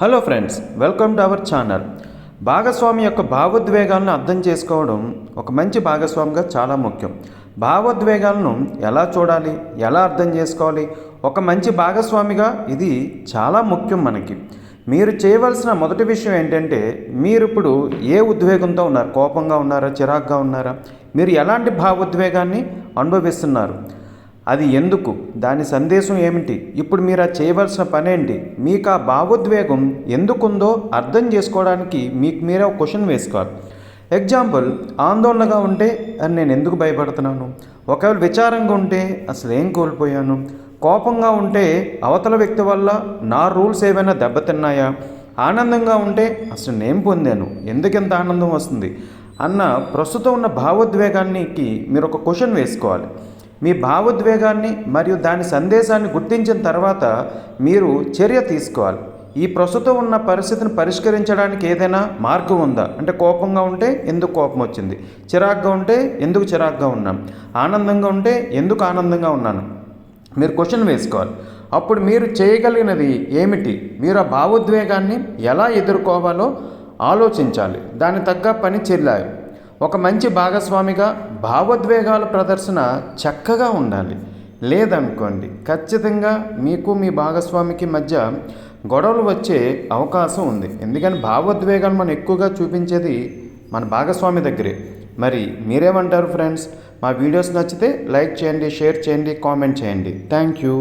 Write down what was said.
Hello friends, welcome to our channel. భాగస్వామి యొక్క భావోద్వేగాలను అర్థం చేసుకోవడం ఒక మంచి భాగస్వామిగా చాలా ముఖ్యం. భావోద్వేగాలను ఎలా చూడాలి, ఎలా అర్థం చేసుకోవాలి, ఒక మంచి భాగస్వామిగా ఇది చాలా ముఖ్యం మనకి. మీరు చేయవలసిన మొదటి విషయం ఏంటంటే, మీరు ఇప్పుడు ఏ ఉద్వేగంతో ఉన్నారు? కోపంగా ఉన్నారా, చిరాగ్గా ఉన్నారా? మీరు ఎలాంటి భావోద్వేగాన్ని అనుభవిస్తున్నారు? అది ఎందుకు? దాని సందేశం ఏమిటి? ఇప్పుడు మీరు అది చేయవలసిన పని ఏంటి? మీకు ఆ భావోద్వేగం ఎందుకుందో అర్థం చేసుకోవడానికి మీకు మీరే ఒక క్వశ్చన్ వేసుకోవాలి. ఎగ్జాంపుల్, ఆందోళనగా ఉంటే నేను ఎందుకు భయపడుతున్నాను? ఒకవేళ విచారంగా ఉంటే అసలు ఏం కోల్పోయాను? కోపంగా ఉంటే అవతల వ్యక్తి వల్ల నా రూల్స్ ఏమైనా దెబ్బతిన్నాయా? ఆనందంగా ఉంటే అసలు నేను పొందాను, ఎందుకు ఇంత ఆనందం వస్తుంది అన్న ప్రస్తుతం ఉన్న భావోద్వేగానికి మీరు ఒక క్వశ్చన్ వేసుకోవాలి. మీ భావోద్వేగాన్ని మరియు దాని సందేశాన్ని గుర్తించిన తర్వాత మీరు చర్య తీసుకోవాలి. ఈ ప్రస్తుతం ఉన్న పరిస్థితిని పరిష్కరించడానికి ఏదైనా మార్గం ఉందా? అంటే కోపంగా ఉంటే ఎందుకు కోపం వచ్చింది, చిరాగ్గా ఉంటే ఎందుకు చిరాగ్గా ఉన్నాను, ఆనందంగా ఉంటే ఎందుకు ఆనందంగా ఉన్నాను, మీరు క్వశ్చన్ వేసుకోవాలి. అప్పుడు మీరు చేయగలిగినది ఏమిటి? మీరు ఆ భావోద్వేగాన్ని ఎలా ఎదుర్కోవాలో ఆలోచించాలి. దాని తగ్గ పని చెల్లాలి. ఒక మంచి భాగస్వామిగా భావోద్వేగాల ప్రదర్శన చక్కగా ఉండాలి. లేదనుకోండి, ఖచ్చితంగా మీకు మీ భాగస్వామికి మధ్య గొడవలు వచ్చే అవకాశం ఉంది. ఎందుకని భావోద్వేగాలు మనం ఎక్కువగా చూపించేది మన భాగస్వామి దగ్గరే. మరి మీరేమంటారు ఫ్రెండ్స్? మా వీడియోస్ నచ్చితే లైక్ చేయండి, షేర్ చేయండి, కామెంట్ చేయండి. Thank you.